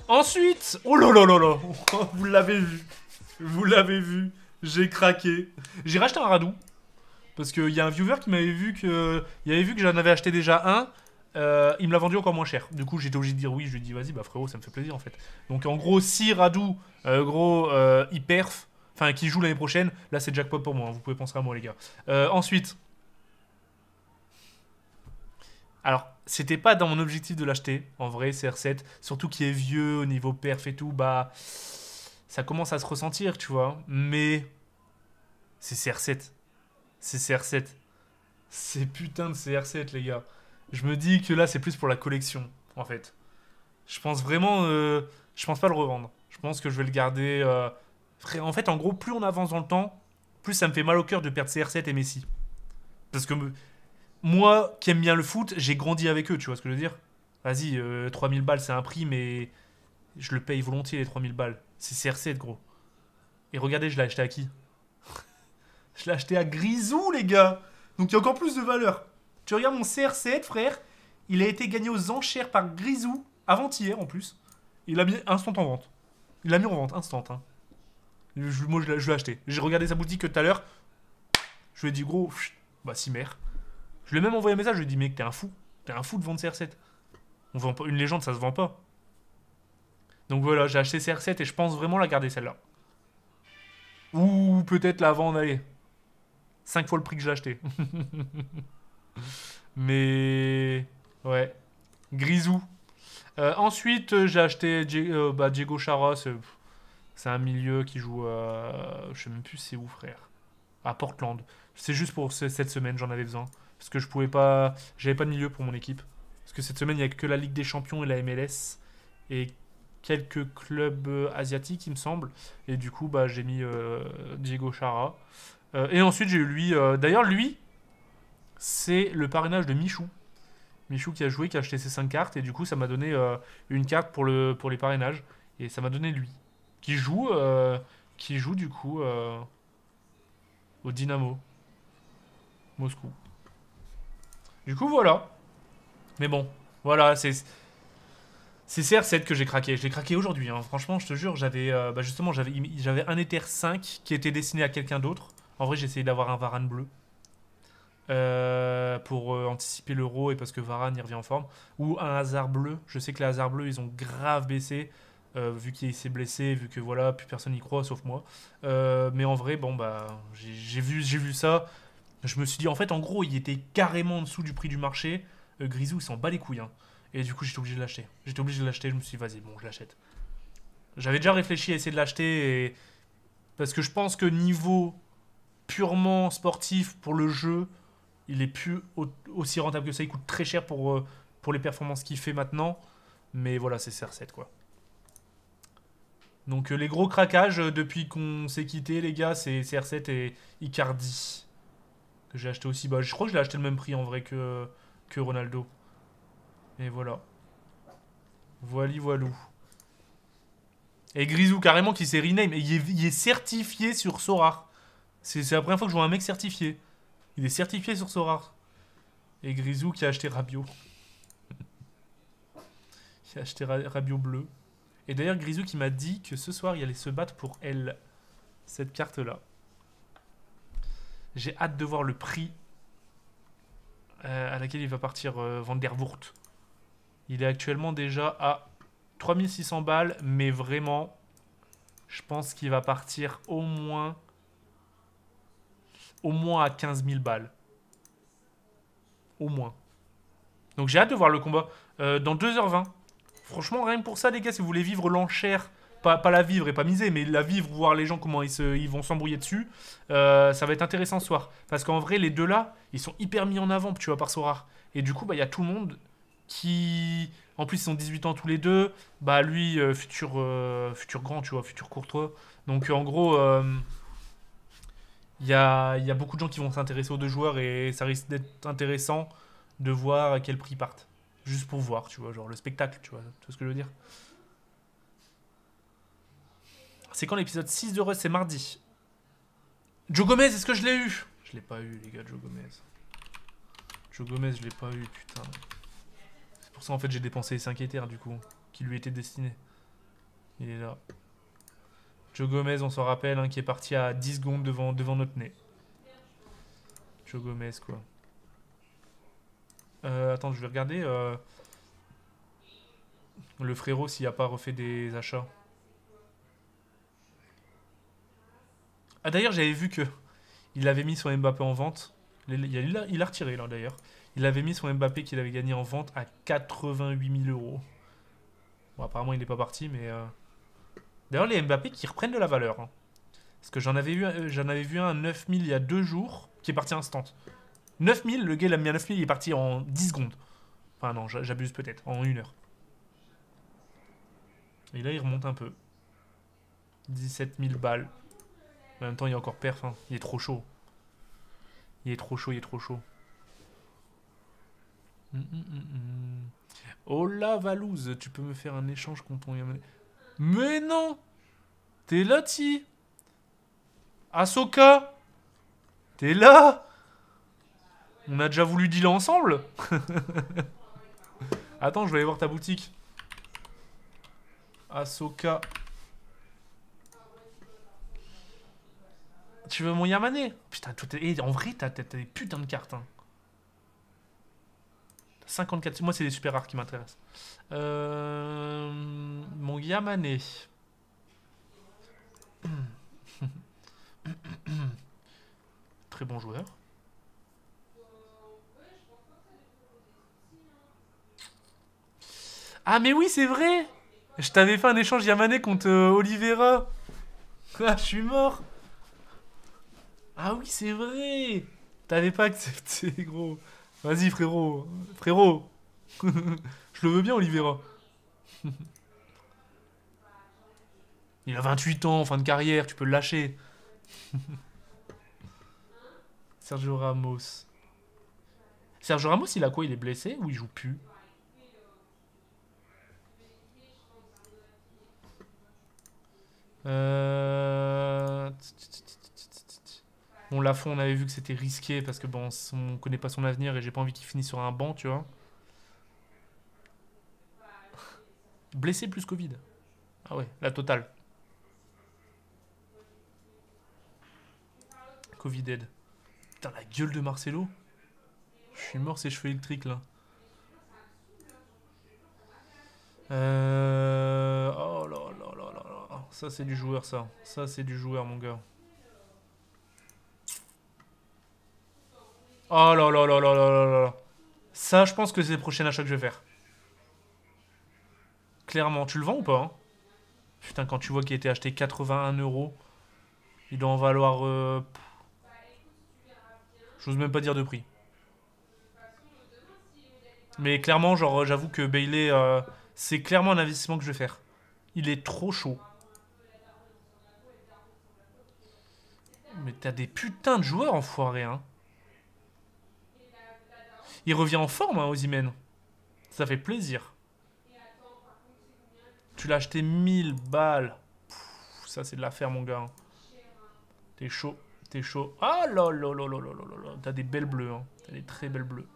Ensuite, oh là là là là, vous l'avez vu. Vous l'avez vu. J'ai craqué. J'ai racheté un Radou. Parce qu'il y a un viewer qui m'avait vu que. Il avait vu que j'en avais acheté déjà un. Il me l'a vendu encore moins cher. Du coup, j'étais obligé de dire oui. Je lui ai dit, vas-y, bah frérot, ça me fait plaisir en fait. Donc en gros, si Radou, il perf, enfin, qui joue l'année prochaine, là c'est jackpot pour moi. Hein. Vous pouvez penser à moi, les gars. Ensuite. Alors, c'était pas dans mon objectif de l'acheter, en vrai, CR7. Surtout qu'il est vieux au niveau perf et tout, bah. Ça commence à se ressentir, tu vois. Mais. C'est CR7. C'est CR7. C'est putain de CR7, les gars. Je me dis que là, c'est plus pour la collection, en fait. Je pense vraiment. Je pense pas le revendre. Je pense que je vais le garder. En fait, en gros, plus on avance dans le temps, plus ça me fait mal au cœur de perdre CR7 et Messi. Parce que moi, qui aime bien le foot, j'ai grandi avec eux, tu vois ce que je veux dire? Vas-y, 3000 balles, c'est un prix, mais je le paye volontiers, les 3000 balles. C'est CR7, gros. Et regardez, je l'ai acheté à qui? Je l'ai acheté à Grisou, les gars. Donc il y a encore plus de valeur. Tu regardes mon CR7, frère. Il a été gagné aux enchères par Grisou, avant-hier en plus. Il a mis instant en vente. Il l'a mis en vente, instant. Hein. Moi, je l'ai acheté. J'ai regardé sa boutique tout à l'heure. Je lui ai dit, gros, bah, si mère. Je lui ai même envoyé un message. Je lui ai dit, mec, t'es un fou. T'es un fou de vendre CR7. On vend pas... Une légende, ça se vend pas. Donc voilà, j'ai acheté CR7 et je pense vraiment la garder celle-là. Ou peut-être la vendre, allez. 5 fois le prix que j'ai acheté. Mais... Ouais. Grisou. Ensuite, j'ai acheté Diego Chara. C'est un milieu qui joue... je sais même plus c'est où, frère. À Portland. C'est juste pour cette semaine, j'en avais besoin. Parce que je pouvais pas... J'avais pas de milieu pour mon équipe. Parce que cette semaine, il n'y a que la Ligue des Champions et la MLS. Et quelques clubs asiatiques, il me semble. Et du coup, bah, j'ai mis Diego Chara. Et ensuite, j'ai eu lui. D'ailleurs, lui, c'est le parrainage de Michou. Michou qui a joué, qui a acheté ses 5 cartes. Et du coup, ça m'a donné une carte pour les parrainages. Et ça m'a donné lui. Qui joue du coup au Dynamo Moscou. Du coup, voilà. Mais bon, voilà, c'est CR7 que j'ai craqué. Je l'ai craqué aujourd'hui. Hein. Franchement, je te jure, justement, j'avais un Ether 5 qui était destiné à quelqu'un d'autre. En vrai, j'ai essayé d'avoir un Varane bleu. Pour anticiper l'euro et parce que Varane y revient en forme. Ou un Hazard bleu. Je sais que les Hazard bleus, ils ont grave baissé. Vu qu'il s'est blessé, vu que voilà, plus personne n'y croit sauf moi. Mais en vrai, bon, bah, j'ai vu ça. Je me suis dit, en fait, en gros, il était carrément en dessous du prix du marché. Grisou, il s'en bat les couilles. Hein. Et du coup, j'étais obligé de l'acheter. J'étais obligé de l'acheter. Je me suis dit, vas-y, bon, je l'achète. J'avais déjà réfléchi à essayer de l'acheter. Parce que je pense que niveau purement sportif pour le jeu, il est plus aussi rentable que ça. Il coûte très cher pour les performances qu'il fait maintenant. Mais voilà, c'est CR7, quoi. Donc les gros craquages depuis qu'on s'est quitté, les gars, c'est CR7 et Icardi. Que j'ai acheté aussi. Bah, je crois que je l'ai acheté le même prix en vrai que Ronaldo. Et voilà. Voilou. Et Grisou carrément qui s'est rename. Et il est certifié sur Sorare. C'est la première fois que je vois un mec certifié. Il est certifié sur Sora. Et Grisou qui a acheté Rabiot. Qui a acheté Rabiot bleu. Et d'ailleurs, Grisou qui m'a dit que ce soir, il allait se battre pour elle. Cette carte-là. J'ai hâte de voir le prix à laquelle il va partir Van der Voort. Il est actuellement déjà à 3600 balles, mais vraiment, je pense qu'il va partir au moins à 15 000 balles. Au moins. Donc j'ai hâte de voir le combat. Dans 2h20. Franchement, rien que pour ça, les gars, si vous voulez vivre l'enchère, pas la vivre et pas miser, mais la vivre, voir les gens comment ils vont s'embrouiller dessus, ça va être intéressant ce soir. Parce qu'en vrai, les deux là, ils sont hyper mis en avant, tu vois, par Sora. Et du coup, bah, il y a tout le monde qui... En plus, ils ont 18 ans tous les deux. Bah, lui, futur grand, tu vois, futur courtois. Donc, en gros, il y a beaucoup de gens qui vont s'intéresser aux deux joueurs et ça risque d'être intéressant de voir à quel prix ils partent. Juste pour voir, tu vois, genre le spectacle, tu vois ce que je veux dire. C'est quand l'épisode 6 de Rust? C'est mardi. Joe Gomez, est-ce que je l'ai eu? Je l'ai pas eu, les gars, Joe Gomez. Joe Gomez, je l'ai pas eu, putain. C'est pour ça, en fait, j'ai dépensé les 5 éthers, du coup, qui lui étaient destinés. Il est là. Joe Gomez, on s'en rappelle, hein, qui est parti à 10 secondes devant notre nez. Joe Gomez, quoi. Attends, je vais regarder le frérot s'il a pas refait des achats. Ah, d'ailleurs, j'avais vu que il avait mis son Mbappé en vente. Il a retiré, là, d'ailleurs. Il avait mis son Mbappé qu'il avait gagné en vente à 88 000 euros. Bon, apparemment, il n'est pas parti, mais... D'ailleurs, les Mbappé qui reprennent de la valeur. Hein. Parce que j'en avais vu un à 9 000 il y a 2 jours, qui est parti instant. 9 000, le gars, il a mis à 9 000, il est parti en 10 secondes. Enfin, non, j'abuse peut-être, en 1 heure. Et là, il remonte un peu. 17 000 balles. En même temps, il est encore perf. Hein. Il est trop chaud. Il est trop chaud, il est trop chaud. Oh la Valouz, tu peux me faire un échange contre ton Yamane. Mais non! T'es là, Ti? Ahsoka? T'es là? On a déjà voulu dealer ensemble? Attends, je vais aller voir ta boutique. Ahsoka. Tu veux mon Yamane? Putain, en vrai, t'as des putains de cartes. Hein. 54. Moi, c'est les super rares qui m'intéressent. Mon Yamane. Très bon joueur. Ah, mais oui, c'est vrai! Je t'avais fait un échange Yamane contre Oliveira. Ah, je suis mort. Ah oui, c'est vrai! T'avais pas accepté, gros. Vas-y, frérot. Frérot. Je le veux bien, Oliveira. Il a 28 ans, fin de carrière, tu peux le lâcher. Sergio Ramos. Sergio Ramos, il a quoi? Il est blessé ou il joue plus? Bon, Lafont, on avait vu que c'était risqué parce que bon, on connaît pas son avenir et j'ai pas envie qu'il finisse sur un banc, tu vois. Blessé plus Covid. Ah ouais, la totale. Covid aide. Putain, la gueule de Marcelo. Je suis mort, ses cheveux électriques là. Oh là là là là là. Ça, c'est du joueur, ça. Ça, c'est du joueur, mon gars. Oh là là là là là là là. Ça, je pense que c'est le prochain achat que je vais faire. Clairement. Tu le vends ou pas hein? Putain, quand tu vois qu'il a été acheté 81 euros, il doit en valoir... J'ose même pas dire de prix. Mais clairement, genre, j'avoue que Bailey, c'est clairement un investissement que je vais faire. Il est trop chaud. Mais t'as des putains de joueurs enfoirés, hein. Il revient en forme, hein, Osimhen. Ça fait plaisir. Tu l'as acheté 1000 balles. Pff, ça, c'est de l'affaire, mon gars. T'es chaud. T'es chaud. Ah là là là là là là là. T'as des belles bleues, hein. T'as des très belles bleues.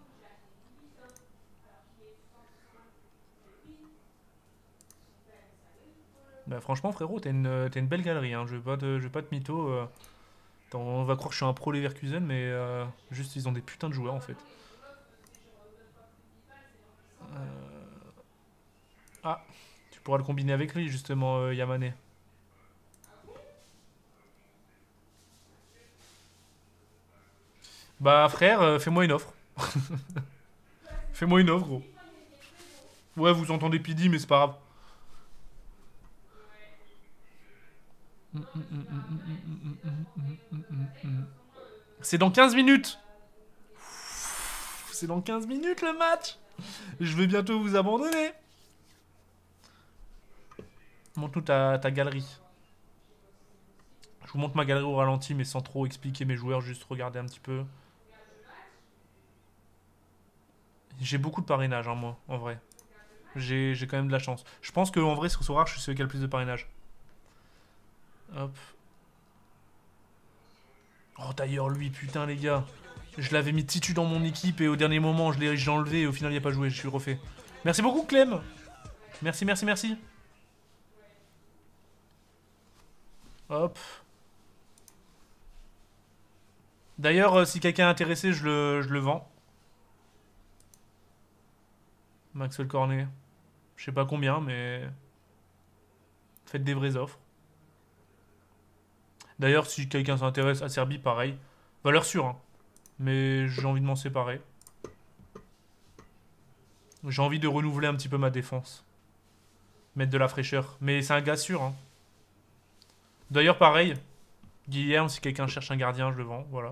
Bah, franchement, frérot, t'as une belle galerie, hein. Je vais pas te mytho. On va croire que je suis un pro Leverkusen, mais juste ils ont des putains de joueurs en fait. Ah, tu pourras le combiner avec lui justement, Yamane. Bah frère, fais-moi une offre. Fais-moi une offre, gros. Ouais, vous entendez Pidi, mais c'est pas grave. C'est dans 15 minutes. C'est dans 15 minutes le match. Je vais bientôt vous abandonner. Montre-nous ta galerie. Je vous montre ma galerie au ralenti, mais sans trop expliquer mes joueurs, juste regarder un petit peu. J'ai beaucoup de parrainage, hein, moi, en vrai. J'ai quand même de la chance. Je pense qu'en vrai, sur Sorare, je suis celui qui a le plus de parrainage. Hop. Oh, d'ailleurs, lui, putain, les gars. Je l'avais mis titu dans mon équipe et au dernier moment, je l'ai enlevé et au final, il n'y a pas joué. Je suis refait. Merci beaucoup, Clem. Merci, merci, merci. Hop. D'ailleurs, si quelqu'un est intéressé, je le vends. Maxwell Cornet. Je sais pas combien, mais faites des vraies offres. D'ailleurs, si quelqu'un s'intéresse à Serbie, pareil. Valeur sûre, hein. Mais j'ai envie de m'en séparer. J'ai envie de renouveler un petit peu ma défense. Mettre de la fraîcheur. Mais c'est un gars sûr, hein. D'ailleurs, pareil. Guilherme, si quelqu'un cherche un gardien, je le vends. Voilà.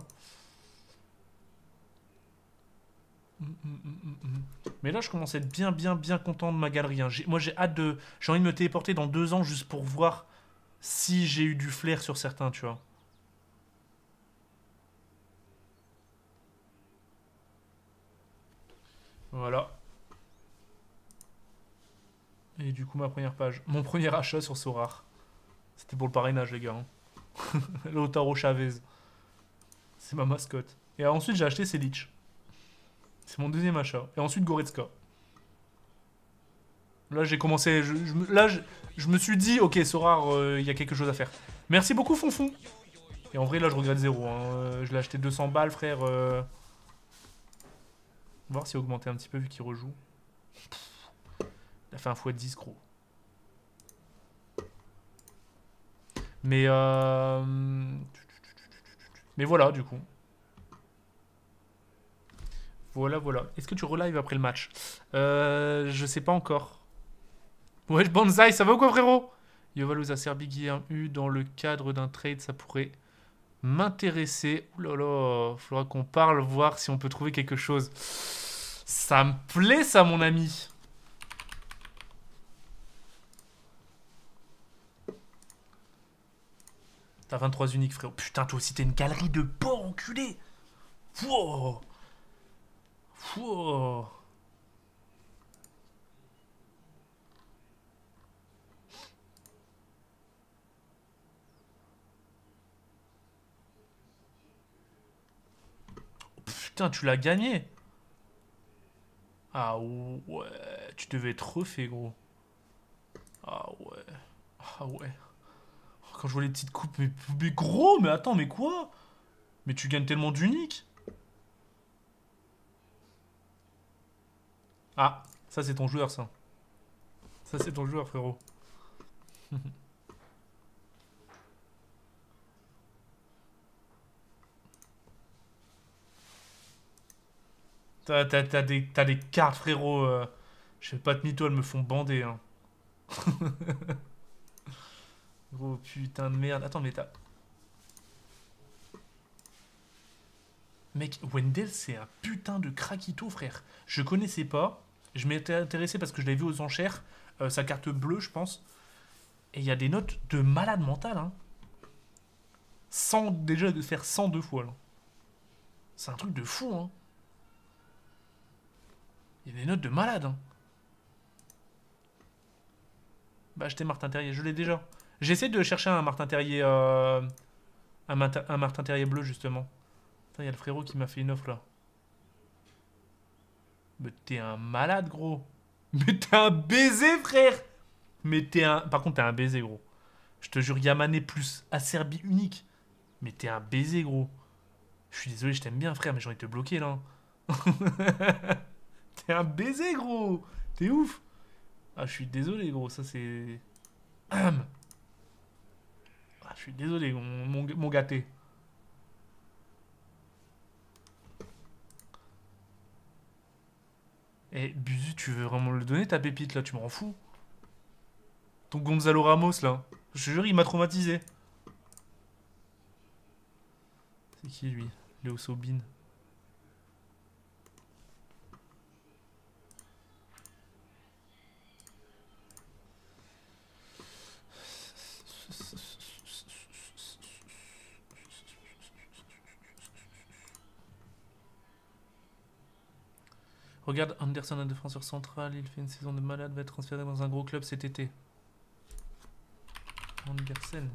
Mais là, je commence à être bien, bien, bien content de ma galerie, hein. Moi, j'ai hâte de... J'ai envie de me téléporter dans 2 ans juste pour voir si j'ai eu du flair sur certains, tu vois. Voilà. Et du coup, ma première page. Mon premier achat sur Sorare. C'était pour le parrainage, les gars, hein. Lautaro Chavez. C'est ma mascotte. Et ensuite, j'ai acheté Selic. C'est mon deuxième achat. Et ensuite, Goretzka. Là, j'ai commencé... je me suis dit, ok, Sorare, il y a quelque chose à faire. Merci beaucoup, Fonfon. Et en vrai, là, je regrette zéro, hein. Je l'ai acheté 200 balles, frère. Voir s'il a augmenté un petit peu vu qu'il rejoue. Il a fait un x10, gros. Mais voilà, du coup. Voilà, voilà. Est-ce que tu relive après le match? Je sais pas encore. Ouais, Banzai, ça va ou quoi, frérot? Yovalouza Serbie Guillaume U dans le cadre d'un trade, ça pourrait m'intéresser. Ouh là là, faudra qu'on parle, voir si on peut trouver quelque chose. Ça me plaît, ça, mon ami. T'as 23 uniques, frérot. Putain, toi aussi, t'es une galerie de porc, enculé. Wow. Wow. Putain, tu l'as gagné. Ah ouais, tu devais être refait, gros. Ah ouais. Ah ouais. Quand je vois les petites coupes, mais gros, mais attends, mais quoi? Mais tu gagnes tellement d'uniques. Ah, ça c'est ton joueur, ça. Ça c'est ton joueur, frérot. T'as des cartes, frérot. Je sais pas de mytho, elles me font bander, hein. Gros putain de merde. Attends, mais t'as... Mec, Wendell, c'est un putain de craquito, frère. Je connaissais pas. Je m'étais intéressé parce que je l'avais vu aux enchères. Sa carte bleue, je pense. Et il y a des notes de malade mental, hein. 100, déjà de faire 102 fois, là. C'est un truc de fou, hein. Il y a des notes de malade, hein. Bah, acheter Martin Terrier, je l'ai déjà. J'essaie de chercher un Martin Terrier Un Martin Terrier bleu, justement. Putain, il y a le frérot qui m'a fait une offre, là. Mais t'es un malade, gros. Mais t'es un baiser, frère. Mais t'es un... Par contre, t'es un baiser, gros. Je te jure, Yamané plus Acerbi unique. Mais t'es un baiser, gros. Je suis désolé, je t'aime bien, frère, mais j'ai envie de te bloquer, là. T'es un baiser, gros. T'es ouf. Ah, je suis désolé, gros. Ça, c'est... Ah, je suis désolé, mon gâté. Eh, Buzu, tu veux vraiment le donner, ta pépite, là? Tu m'en fous. Ton Gonzalo Ramos, là. Je te jure, il m'a traumatisé. C'est qui, lui? Léo Sobin. Regarde, Anderson, un défenseur central, il fait une saison de malade, va être transféré dans un gros club cet été. Andersen.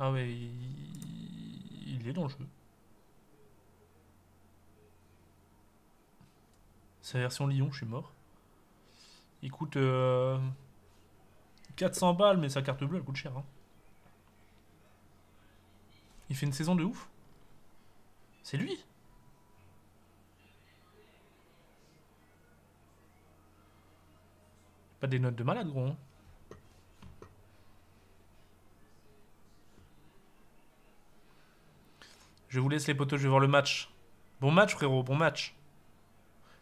Ah ouais, il est dans le jeu. C'est la version Lyon, je suis mort. Il coûte 400 balles, mais sa carte bleue, elle coûte cher. Hein. Il fait une saison de ouf. C'est lui. Pas des notes de malade, gros. Hein. Je vous laisse les potos, je vais voir le match. Bon match, frérot, bon match.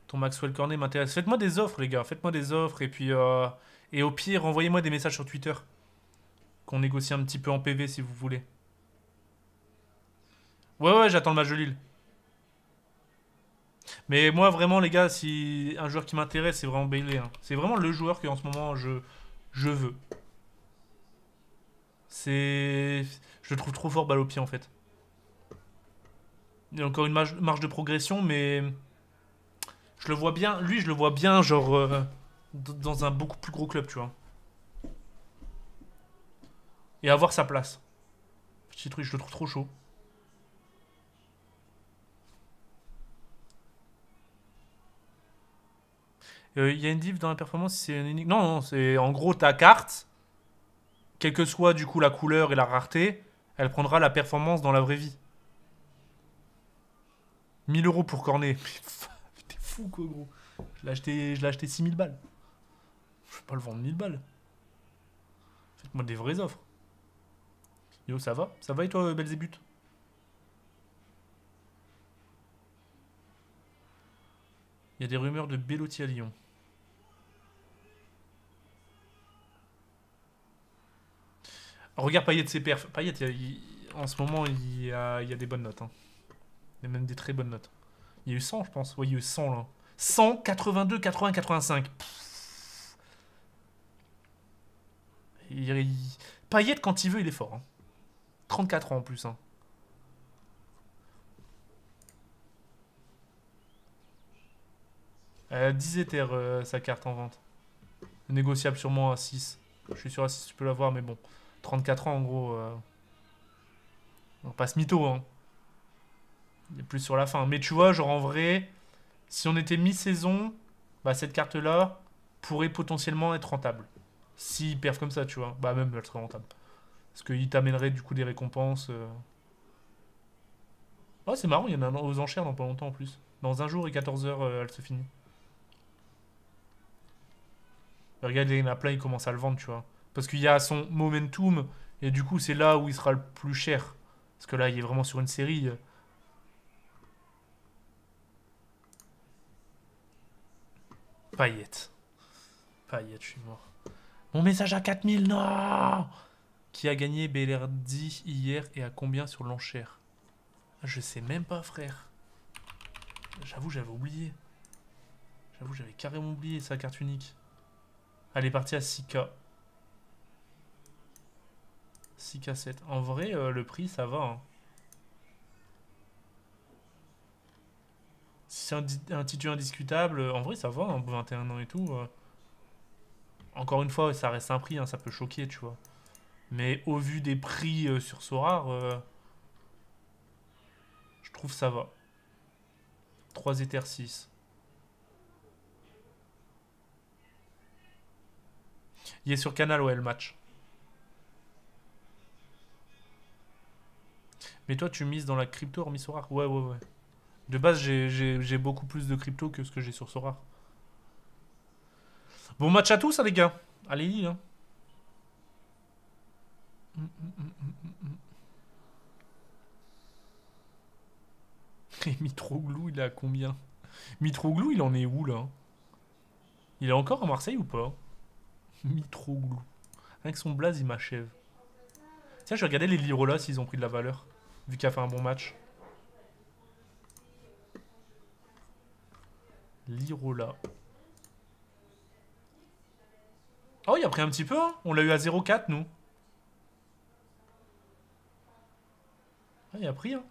Ton Maxwell Cornet m'intéresse. Faites-moi des offres, les gars. Faites-moi des offres. Et puis, et au pire, envoyez-moi des messages sur Twitter. Qu'on négocie un petit peu en PV si vous voulez. Ouais, j'attends le match de Lille. Mais moi, vraiment, les gars, si un joueur qui m'intéresse, c'est vraiment Bailey. Hein. C'est vraiment le joueur que en ce moment je veux. C'est. Je le trouve trop fort balle au pied, en fait. Il y a encore une marge de progression, mais. Je le vois bien. Lui, je le vois bien, genre. Dans un beaucoup plus gros club, tu vois. Et avoir sa place. Petit truc, je le trouve trop chaud. Il y a une diff dans la performance, c'est une unique. Non, c'est en gros ta carte, quelle que soit du coup la couleur et la rareté, elle prendra la performance dans la vraie vie. 1 000 € pour Cornet. T'es fou quoi, gros. Je l'ai acheté 6 000 balles. Je vais pas le vendre 1000 balles. Faites-moi des vraies offres. Yo, ça va? Ça va et toi, Belzébuth? Il y a des rumeurs de Belotti à Lyon. Regarde Payet de ses perfs. Payet, en ce moment, il y a des bonnes notes. Hein. Il y a même des très bonnes notes. Il y a eu 100, je pense. Oui, il y a eu 100 là. 100, 82, 80, 85. Payet, quand il veut, il est fort. Hein. 34 ans en plus. Hein. Elle a 10 Ethers, sa carte en vente. Négociable sûrement à 6. Je suis sûr à 6, tu peux l'avoir, mais bon. 34 ans en gros. On passe mytho, hein. Il est plus sur la fin. Mais tu vois, genre en vrai, si on était mi-saison, bah cette carte-là pourrait potentiellement être rentable. S'ils perdent comme ça, tu vois. Bah même, elle serait rentable. Parce qu'il t'amènerait du coup des récompenses. Oh, c'est marrant, il y en a aux enchères dans pas longtemps en plus. Dans 1 jour et 14 heures, elle se finit. Regarde, il y en a plein, ils commencent à le vendre, tu vois. Parce qu'il y a son momentum, et du coup, c'est là où il sera le plus cher. Parce que là, il est vraiment sur une série. Paillette. Paillette, je suis mort. Mon message à 4000, non! Qui a gagné Belerdi hier et à combien sur l'enchère? Je sais même pas, frère. J'avoue, j'avais oublié. J'avoue, j'avais carrément oublié sa carte unique. Elle est partie à 6K. 6K7. En vrai, le prix, ça va. Hein. Si c'est un titre indiscutable, en vrai, ça va. Hein, 21 ans et tout. Encore une fois, ça reste un prix. Hein, ça peut choquer, tu vois. Mais au vu des prix sur Sorare, je trouve ça va. 3 Ether 6. Il est sur Canal, ouais, le match. Mais toi, tu mises dans la crypto hormis Sorare? Ouais, ouais, ouais. De base, j'ai beaucoup plus de crypto que ce que j'ai sur Sorare. Bon match à tous, hein, les gars. Allez, Lille. Hein. Et Mitroglou, il est à combien? Mitroglou, il en est où, là? Il est encore à Marseille ou pas? Mitroglou. Avec son blaze, il m'achève. Tiens, je vais regarder les Lirola s'ils ont pris de la valeur. Vu qu'il a fait un bon match. Lirola. Oh, il a pris un petit peu, hein. On l'a eu à 0,4, nous. Ah, il a pris, hein.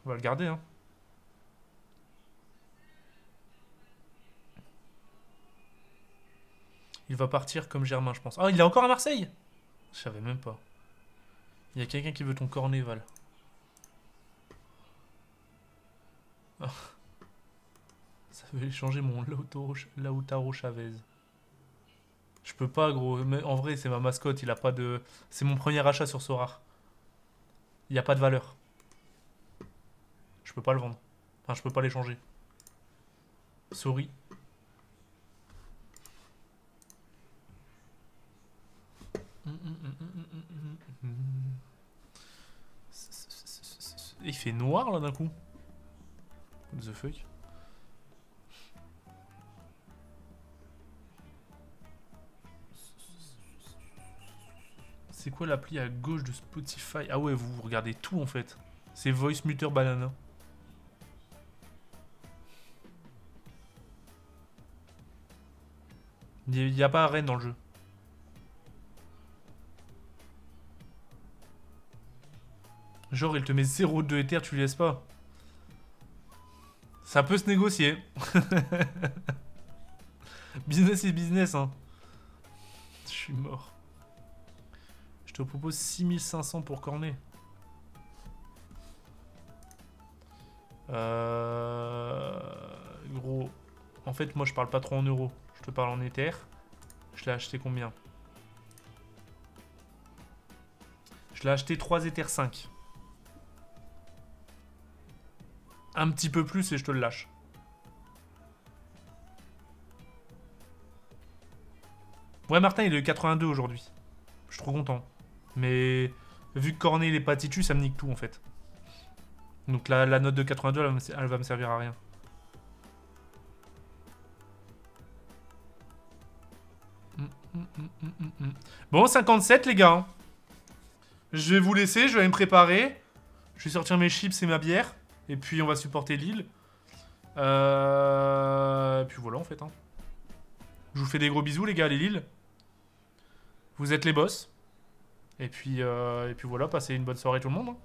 On va le garder, hein. Il va partir comme Germain, je pense. Ah, il est encore à Marseille? Je savais même pas. Il y a quelqu'un qui veut ton cornet, Val. Ah. Ça veut changer mon Lautaro Chavez. Je peux pas, gros. Mais en vrai, c'est ma mascotte. Il a pas de... C'est mon premier achat sur Sorare. Il n'y a pas de valeur. Je peux pas le vendre. Enfin, je peux pas l'échanger. Sorry. Il fait noir là d'un coup. What the fuck? C'est quoi l'appli à gauche de Spotify? Ah ouais, vous regardez tout en fait. C'est Voice Muter Banana. Il n'y a pas Rennes dans le jeu. Genre, il te met 0,2 Ether, tu lui laisses pas. Ça peut se négocier. Business est business, hein. Je suis mort. Je te propose 6500 pour corner. Gros. En fait, moi, je parle pas trop en euros. Je te parle en Ether. Je l'ai acheté combien? Je l'ai acheté 3 Ether 5. Un petit peu plus et je te le lâche. Ouais, Martin, il est 82 aujourd'hui. Je suis trop content. Mais vu que Cornet il est pas titu, ça me nique tout en fait. Donc la note de 82, elle va me servir à rien. Bon, 57 les gars. Je vais vous laisser, je vais aller me préparer. Je vais sortir mes chips et ma bière. Et puis on va supporter Lille. Et puis voilà en fait. Hein. Je vous fais des gros bisous les gars, les Lille. Vous êtes les boss. Et puis voilà, passez une bonne soirée tout le monde. Hein.